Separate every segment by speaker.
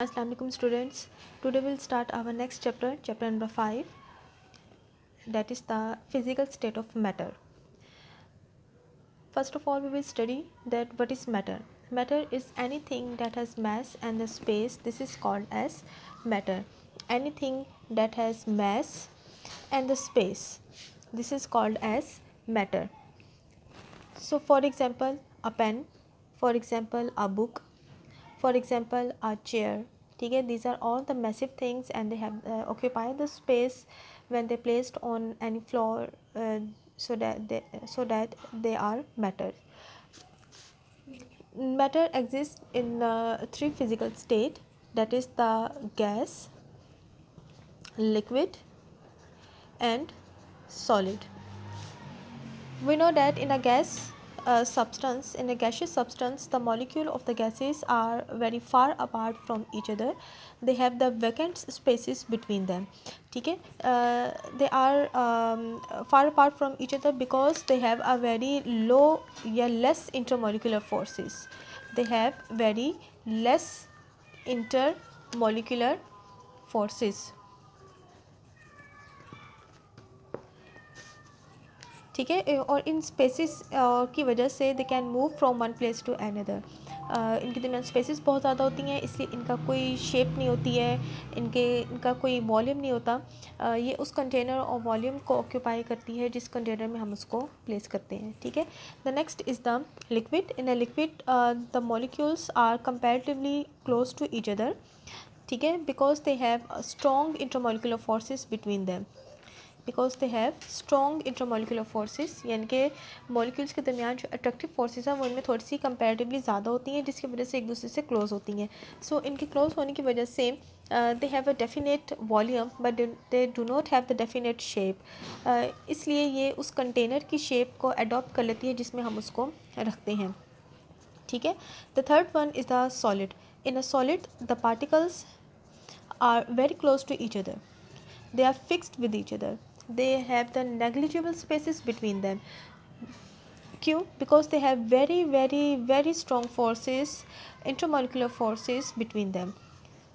Speaker 1: Assalamu alaikum students. Today we'll start our next chapter, chapter number 5, that is the physical state of matter. First of all, we will study that what is matter. Matter is anything that has mass and the space. This is called as matter. Anything that has mass and the space, this is called as matter. So for example, a pen, for example, a book, for example, a chair. Okay, these are all the massive things and they have occupy the space when they placed on any floor, so that they are matter. Matter exists in three physical state, that is the gas, liquid and solid. We know that in a gas substance, in a gaseous substance, the molecule of the gases are very far apart from each other. They have the vacant spaces between them. Okay, they are far apart from each other because they have a very low, less intermolecular forces. They have very less intermolecular forces. ठीक है, और इन spaces की वजह से they can move from one place to another. इनके दरमियान spaces बहुत ज़्यादा होती हैं, इसलिए इनका कोई शेप नहीं होती है, इनका कोई वॉल्यूम नहीं होता. ये उस कंटेनर और वॉल्यूम को ऑक्यूपाई करती है जिस कंटेनर में हम उसको प्लेस करते हैं. ठीक है. The next is the liquid. In a liquid the molecules are comparatively close to each other. ठीक है, because they have strong intermolecular forces between them. Because they have strong intermolecular forces, यानी कि molecules के दरमियान जो attractive forces हैं वो इनमें थोड़ी सी कंपैरेटिवली ज़्यादा होती हैं, जिसकी वजह से एक दूसरे से क्लोज होती हैं. सो इनके क्लोज होने की वजह से दे have a definite volume but they do not have the definite shape. इसलिए ये उस कंटेनर की शेप को अडॉप्ट कर लेती है जिसमें हम उसको रखते हैं. ठीक है. The third one is the solid. In a solid the particles are very close to each other. They are fixed with each other. They have the negligible spaces between them. क्यों? Because they have very strong forces, intermolecular forces between them.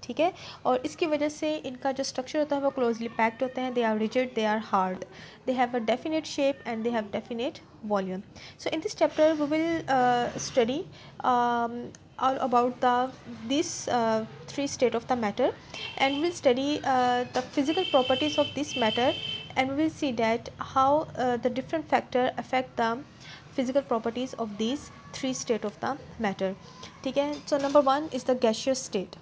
Speaker 1: ठीक है. और इसकी वजह से इनका जो structure होता है वो क्लोजली पैक्ड होते हैं. They are rigid, they are hard, they have a definite shape and they have definite volume. So in this chapter we will study all about these three state of the matter, and we will study the physical properties of this matter, and we will see that how the different factor affect the physical properties of these three state of the matter. ठीक है. So number one is the gaseous state.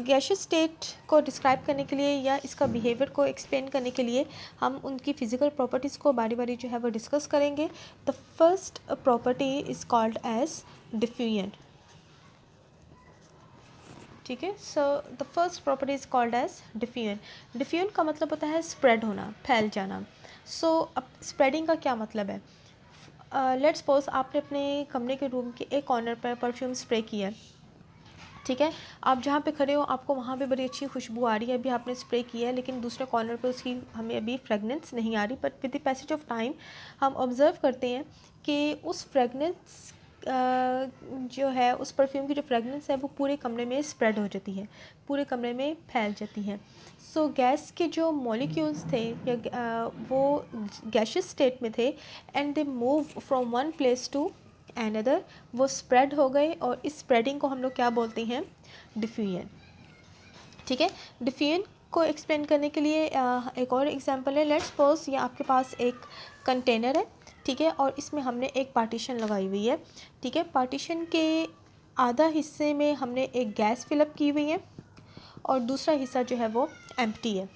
Speaker 1: Gaseous state को describe करने के लिए या इसका behaviour को explain करने के लिए हम उनकी फ़िज़िकल प्रॉपर्टीज़ को बारी बारी जो है वो डिस्कस करेंगे. The first property is called as diffusion. ठीक है. So the first property is called as diffusion. Diffusion का मतलब होता है स्प्रेड होना, फैल जाना. सो अब स्प्रेडिंग का क्या मतलब है? लेट्स सपोज आपने अपने कमरे के रूम के एक कॉर्नर पर परफ्यूम स्प्रे किया. ठीक है. आप जहाँ पे खड़े हो आपको वहाँ पे बड़ी अच्छी खुशबू आ रही है, अभी आपने स्प्रे किया है, लेकिन दूसरे कॉर्नर पे उसकी हमें अभी फ्रेगनेंस नहीं आ रही. But with the passage of time हम ऑब्ज़र्व करते हैं कि उस फ्रेगनेंस जो है, उस परफ्यूम की जो फ्रेगनेंस है वो पूरे कमरे में स्प्रेड हो जाती है, पूरे कमरे में फैल जाती है. सो गैस के जो मॉलिक्यूल्स थे या वो गैशियस स्टेट में थे and they move from one place to another, वो स्प्रेड हो गए, और इस स्प्रेडिंग को हम लोग क्या बोलते हैं? डिफ्यूजन. ठीक है. डिफ्यूजन को एक्सप्लेन करने के लिए एक और एग्जांपल है. लेट्स सपोज ये आपके पास एक कंटेनर है. ठीक है. और इसमें हमने एक पार्टीशन लगाई हुई है. ठीक है. पार्टीशन के आधा हिस्से में हमने एक गैस फिलअप की हुई है और दूसरा हिस्सा जो है वो एम्प्टी है.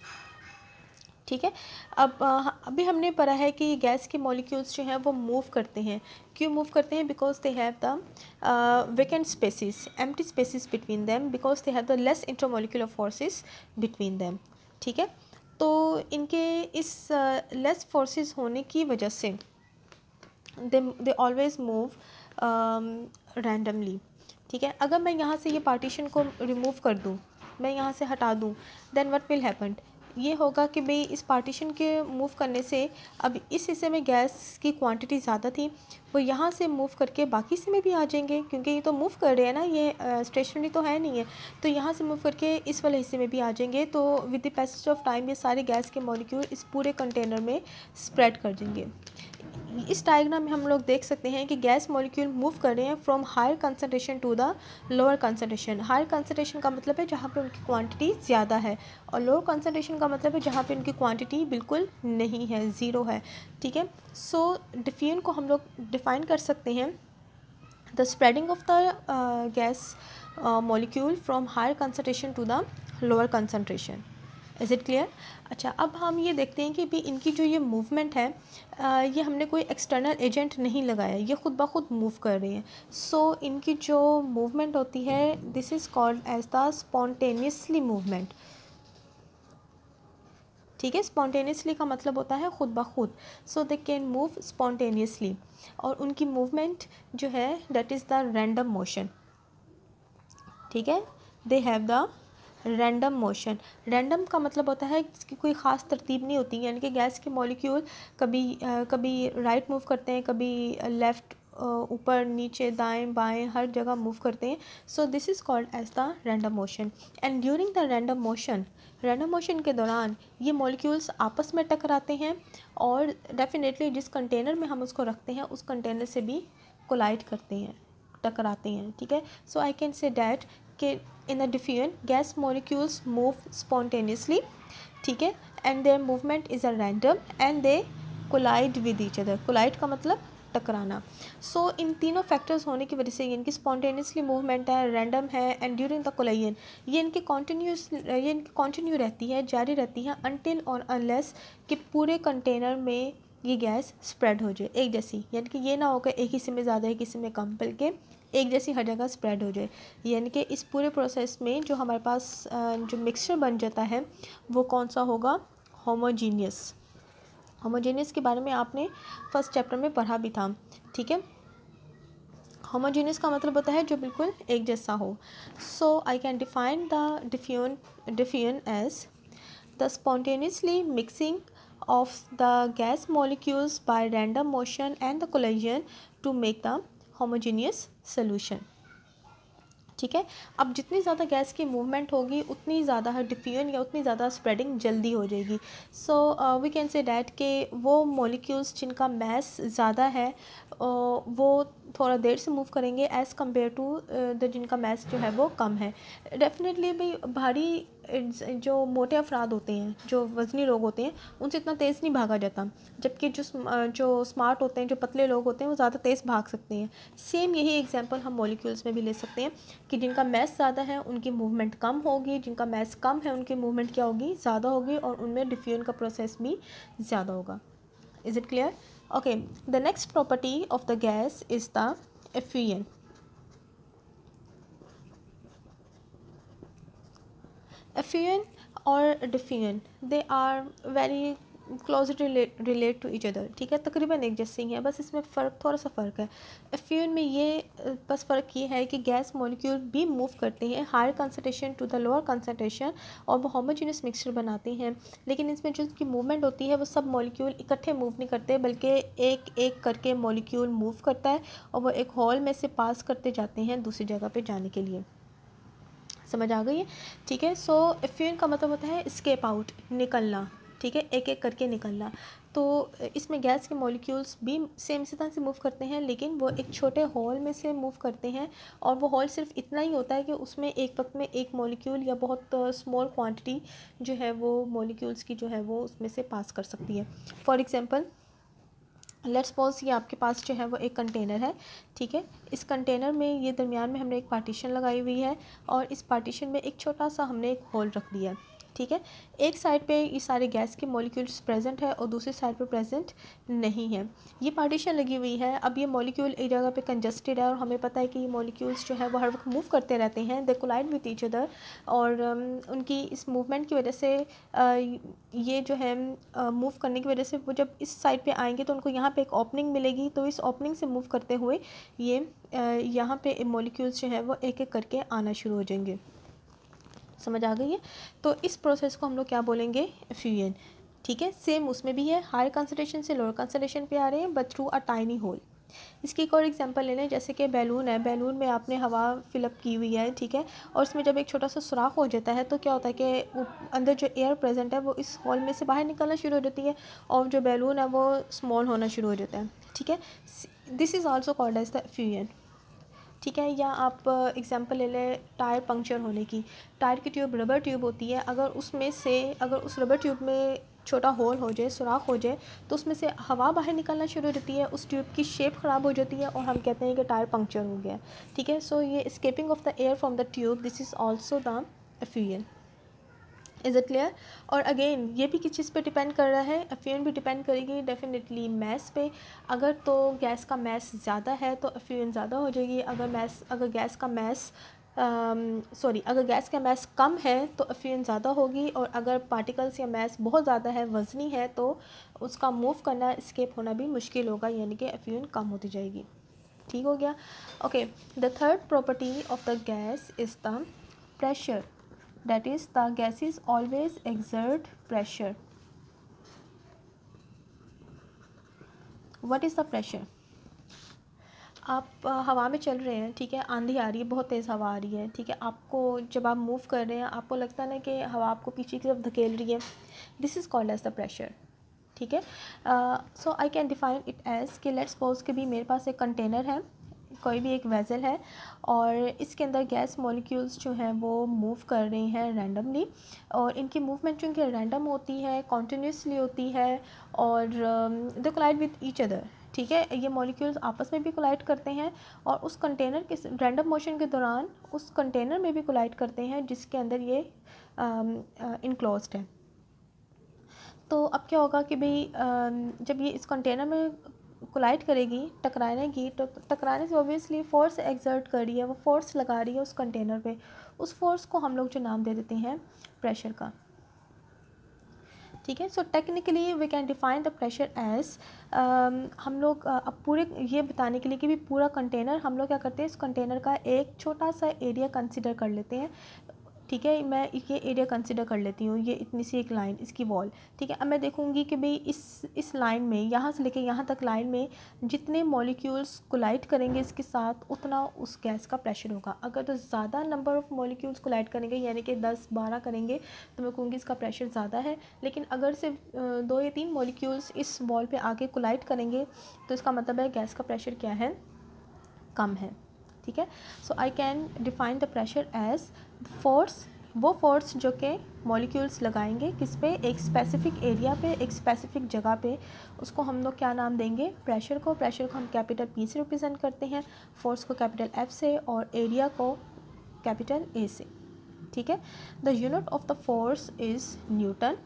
Speaker 1: ठीक है. अब अभी हमने पढ़ा है कि गैस के मॉलिक्यूल्स जो हैं वो मूव करते हैं. क्यों मूव करते हैं? Because they have the vacant spaces, empty spaces between them, because they have the less intermolecular forces between them. ठीक है. तो इनके इस लेस फोर्सेस होने की वजह से दे ऑलवेज मूव रैंडमली. ठीक है. अगर मैं यहाँ से ये पार्टीशन को रिमूव कर दूँ, मैं यहाँ से हटा दूँ, देन व्हाट विल हैपन? ये होगा कि भाई इस पार्टीशन के मूव करने से अब इस हिस्से में गैस की क्वांटिटी ज़्यादा थी, वो यहाँ से मूव करके बाकी हिस्से में भी आ जाएंगे, क्योंकि ये तो मूव कर रहे हैं ना, ये स्टेशनरी तो है नहीं है, तो यहाँ से मूव करके इस वाले हिस्से में भी आ जाएंगे। तो with the passage of time ये सारे गैस के मॉलिक्यूल इस पूरे कंटेनर में स्प्रेड कर देंगे। इस डायग्राम में हम लोग देख सकते हैं कि गैस मॉलिक्यूल मूव कर रहे हैं from higher concentration to the lower concentration. Higher concentration का मतलब है जहाँ पे उनकी क्वांटिटी ज़्यादा है, और लोअर कंसनट्रेशन का मतलब है जहाँ पे उनकी क्वांटिटी बिल्कुल नहीं है, ज़ीरो है। ठीक है, सो डिफ्यूजन को हम लोग डिफाइन कर सकते हैं, the spreading of the gas molecule from higher concentration to the lower concentration. Is it clear? अच्छा, अब हम ये देखते हैं कि भी इनकी जो ये मूवमेंट है, ये हमने कोई एक्सटर्नल एजेंट नहीं लगाया, ये खुद ब खुद मूव कर रही हैं। सो इनकी जो मूवमेंट होती है, this is called as the spontaneously movement. ठीक है, स्पॉन्टेनियसली का मतलब होता है खुद ब खुद। सो दे कैन मूव स्पॉन्टेनियसली, और उनकी मूवमेंट जो है that is the random motion. ठीक है, दे have the random motion. Random का मतलब होता है इसकी कोई ख़ास तरतीब नहीं होती, यानी कि गैस के मॉलिक्यूल कभी राइट मूव करते हैं, कभी लेफ़्ट, ऊपर नीचे दाएं बाएं हर जगह मूव करते हैं। So this is called as the random motion. And during the random motion के दौरान ये मॉलिक्यूल्स आपस में टकराते हैं, और डेफिनेटली जिस कंटेनर में हम उसको रखते हैं उस कंटेनर से भी कोलाइड करते हैं, टकराते हैं। ठीक है, so I can say that कि in a diffusion gas molecules move spontaneously, ठीक है, and their movement is a random and they collide with each other। collide का मतलब टकराना। सो इन तीनों फैक्टर्स होने की वजह से इनकी स्पॉन्टेनियसली मूवमेंट है, रैंडम है, एंड ड्यूरिंग द कोलाइजन ये इनकी कॉन्टिन्यू रहती है, जारी रहती है, अनटिल और अनलेस कि पूरे कंटेनर में ये गैस स्प्रेड हो जाए एक जैसी, यानी कि ये ना होगा एक हिस्से में ज़्यादा एक हिस्से में कम, बल्कि एक जैसी हर जगह स्प्रेड हो जाए। यानी कि इस पूरे प्रोसेस में जो हमारे पास जो मिक्सचर बन जाता है वो कौन सा होगा? होमोजीनियस। होमोजीनियस के बारे में आपने फर्स्ट चैप्टर में पढ़ा भी था। ठीक है, होमोजीनियस का मतलब होता है जो बिल्कुल एक जैसा हो। So I can define the diffusion as the spontaneously mixing of the gas molecules by random motion and the collision to make the homogeneous solution। ठीक है, अब जितनी ज़्यादा गैस की मूवमेंट होगी उतनी ज़्यादा डिफ्यूजन या उतनी ज़्यादा स्प्रेडिंग जल्दी हो जाएगी। So we can say that कि वो मॉलिक्यूल्स जिनका मैस ज़्यादा है वो थोड़ा देर से मूव करेंगे एज़ कम्पेयर टू द जिनका मैस जो है वो कम है। डेफिनेटली भाई भारी जो मोटे अफराद होते हैं, जो वज़नी लोग होते हैं, उनसे इतना तेज़ नहीं भागा जाता, जबकि जो स्मार्ट होते हैं, जो पतले लोग होते हैं, वो ज़्यादा तेज़ भाग सकते हैं। सेम यही एग्जांपल हम मॉलिक्यूल्स में भी ले सकते हैं कि जिनका मैस ज़्यादा है उनकी मूवमेंट कम होगी, जिनका मैस कम है उनकी मूवमेंट क्या होगी? ज़्यादा होगी, और उनमें डिफ्यूजन का प्रोसेस भी ज़्यादा होगा। Is it clear? Okay, the next property of the gas is the effusion। effusion और diffusion they are very closely relate to each other। ठीक है, तकरीबन एक जैसे ही है, बस इसमें फ़र्क, थोड़ा सा फ़र्क है। effusion में ये बस फ़र्क ये है कि गैस मॉलिक्यूल भी मूव करते हैं higher concentration to the lower concentration, और वो होमोजेनियस मिक्सचर बनाते हैं, लेकिन इसमें जो उसकी मूवमेंट होती है वो सब मॉलिक्यूल इकट्ठे मूव नहीं करते, बल्कि एक एक करके मॉलिक्यूल मूव करता है, और वो एक हॉल में से पास करते जाते हैं दूसरी जगह पे जाने के लिए। समझ आ गई है? ठीक है, सो एफ्यूजन का मतलब होता है स्केप आउट, निकलना। ठीक है, एक एक करके निकलना। तो इसमें गैस के मॉलिक्यूल्स भी सेम इसी तरह से मूव करते हैं, लेकिन वो एक छोटे हॉल में से मूव करते हैं, और वो हॉल सिर्फ इतना ही होता है कि उसमें एक वक्त में एक मॉलिक्यूल या बहुत स्मॉल क्वांटिटी जो है वो मॉलिक्यूल्स की जो है वो उसमें से पास कर सकती है। फॉर एग्ज़ाम्पल, लेट्स सपोज ये आपके पास जो है वो एक कंटेनर है। ठीक है, इस कंटेनर में ये दरमियान में हमने एक पार्टीशन लगाई हुई है, और इस पार्टीशन में एक छोटा सा हमने एक होल रख दिया है। ठीक है, एक साइड पे ये सारे गैस के मॉलिक्यूल्स प्रेजेंट है और दूसरी साइड पे प्रेजेंट नहीं है। ये पार्टीशन लगी हुई है, अब ये मॉलिक्यूल एक जगह पे कंजस्टेड है, और हमें पता है कि ये मॉलिक्यूल्स जो है वो हर वक्त मूव करते रहते हैं, दे कोलाइड विद ईच अदर, और उनकी इस मूवमेंट की वजह से ये जो है मूव करने की वजह से वो जब इस साइड पे आएंगे तो उनको यहाँ पे एक ओपनिंग मिलेगी, तो इस ओपनिंग से मूव करते हुए ये यहाँ पे मॉलिक्यूल्स जो है वो एक एक करके आना शुरू हो जाएंगे। समझ आ गई है? तो इस प्रोसेस को हम लोग क्या बोलेंगे? एफ्यूजन। ठीक है, सेम उसमें भी है, हायर कंसंट्रेशन से लोअर कंसंट्रेशन पे आ रहे हैं but through a tiny hole. इसकी एक और एग्जांपल ले लें, जैसे कि बैलून है, बैलून में आपने हवा फिलअप की हुई है, ठीक है, और उसमें जब एक छोटा सा सुराख हो जाता है तो क्या होता है कि वो अंदर जो एयर प्रेजेंट है वो इस हॉल में से बाहर निकलना शुरू हो जाती है और जो बैलून है वो स्मॉल होना शुरू हो जाता है। ठीक है, this is also called as the effusion. ठीक है, या आप एग्जांपल ले लें टायर पंक्चर होने की। टायर की ट्यूब रबर ट्यूब होती है, अगर उसमें से अगर उस रबर ट्यूब में छोटा होल हो जाए, सुराख हो जाए, तो उसमें से हवा बाहर निकलना शुरू हो जाती है, उस ट्यूब की शेप ख़राब हो जाती है और हम कहते हैं कि टायर पंक्चर हो गया। ठीक है, सो ये escaping of the air from the tube, this is also the effusion. Is it clear? और अगेन ये भी किस चीज़ पे डिपेंड कर रहा है? एफ्यूजन भी डिपेंड करेगी डेफिनेटली मैस पे। अगर तो गैस का मैस ज़्यादा है तो एफ्यूजन ज़्यादा हो जाएगी, अगर गैस का मैस अगर गैस का मैस कम है तो एफ्यूजन ज़्यादा होगी, और अगर पार्टिकल्स या मैस बहुत ज़्यादा है, वज़नी है, तो उसका मूव करना, एस्केप होना भी मुश्किल होगा, यानी कि एफ्यूजन कम होती जाएगी। ठीक हो गया? Okay, the third property of the gas is the pressure, that is the gases always exert pressure. What is the pressure? आप हवा में चल रहे हैं, ठीक है, आंधी आ रही है, बहुत तेज़ हवा आ रही है, ठीक है, आपको जब आप मूव कर रहे हैं आपको लगता है ना कि हवा आपको पीछे की तरफ धकेल रही है, this is called as the pressure. ठीक है, so I can define it as कि लेट्स सपोज कि भी मेरे पास एक कंटेनर है, कोई भी एक वेज़ल है, और इसके अंदर गैस मॉलिक्यूल्स जो हैं वो मूव कर रही हैं रैंडमली, और इनकी मूवमेंट चूँकि रैंडम होती है, कॉन्टीन्यूसली होती है, और दे कोलाइड विद ईच अदर। ठीक है, ये मॉलिक्यूल्स आपस में भी कोलाइड करते हैं, और उस कंटेनर के रैंडम मोशन के दौरान उस कंटेनर में भी कोलाइड करते हैं जिसके अंदर ये इनक्लोज्ड है। तो अब क्या होगा कि भाई जब ये इस कंटेनर में कोलाइड करेगी, टकराएगी, तो टकराने से ऑब्वियसली फोर्स एक्सर्ट कर रही है, वो फोर्स लगा रही है उस कंटेनर पे, उस फोर्स को हम लोग जो नाम दे देते हैं प्रेशर का। ठीक है, so technically we can define the pressure as, हम लोग अब पूरे ये बताने के लिए कि भी पूरा कंटेनर, हम लोग क्या करते हैं, इस कंटेनर का एक छोटा सा एरिया कंसिडर कर लेते हैं। ठीक है, मैं ये एरिया कंसिडर कर लेती हूँ, ये इतनी सी एक लाइन, इसकी वॉल। ठीक है, अब मैं देखूँगी कि भाई इस लाइन में, यहाँ से लेके यहाँ तक लाइन में जितने मॉलिक्यूल्स कोलाइड करेंगे इसके साथ, उतना उस गैस का प्रेशर होगा। अगर तो ज़्यादा नंबर ऑफ़ मॉलिक्यूल्स कोलाइड करेंगे, यानी कि 10-12 करेंगे, तो मैं कहूँगी इसका प्रेशर ज़्यादा है। लेकिन अगर सिर्फ 2 या 3 मॉलिक्यूल्स इस वॉल पे आके कोलाइड करेंगे, तो इसका मतलब है गैस का प्रेशर क्या है? कम है। ठीक है, so I can define the pressure as force, वो फोर्स जो कि मॉलिक्यूल्स लगाएंगे किस पे? एक स्पेसिफिक एरिया पे, एक स्पेसिफिक जगह पे, उसको हम लोग क्या नाम देंगे? प्रेशर को। प्रेशर को हम कैपिटल P से रिप्रेजेंट करते हैं, फोर्स को कैपिटल F से, और एरिया को कैपिटल A से। ठीक है, the unit of the force is newton,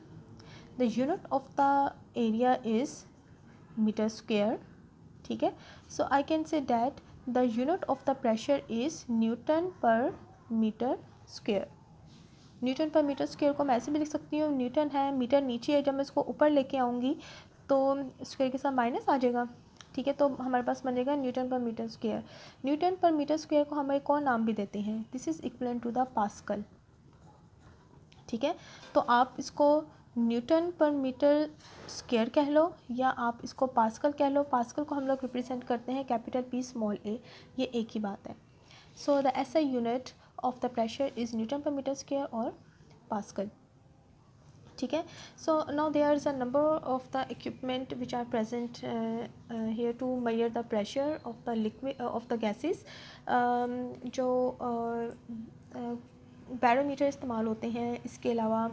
Speaker 1: the unit of the area is metre square. ठीक है, so I can say that the unit of the pressure is newton पर metre square. Newton पर metre square को मैं ऐसे भी लिख सकती हूँ, न्यूटन है, मीटर नीचे है, जब मैं इसको ऊपर लेके आऊँगी तो स्क्वेयर के साथ माइनस आ जाएगा। ठीक है, तो हमारे पास बनेगा न्यूटन पर मीटर स्क्वेयर। न्यूटन पर मीटर स्क्वेयर को हम एक और नाम भी देते हैं, this is equivalent to the pascal. ठीक है, तो आप इसको न्यूटन पर मीटर स्क्वायर कह लो, या आप इसको पास्कल कह लो। पास्कल को हम लोग रिप्रेजेंट करते हैं कैपिटल P स्मॉल a, ये एक ही बात है। So the SI unit of the pressure is newton पर मीटर स्क्वायर और पास्कल। ठीक है, so now there is a number of the equipment which are present here to measure the pressure of the liquid of the gases. जो barometer इस्तेमाल होते हैं, इसके अलावा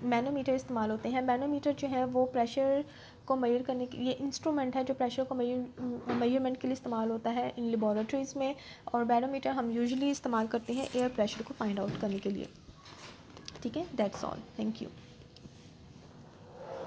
Speaker 1: मैनोमीटर इस्तेमाल होते हैं। मैनोमीटर जो है वो प्रेशर को मेजर करने के लिए इंस्ट्रूमेंट है जो प्रेशर को मेजरमेंट के लिए इस्तेमाल होता है इन लेबॉरेटरीज़ में, और बैरोमीटर हम यूजुअली इस्तेमाल करते हैं एयर प्रेशर को फाइंड आउट करने के लिए। ठीक है, दैट्स ऑल, थैंक यू।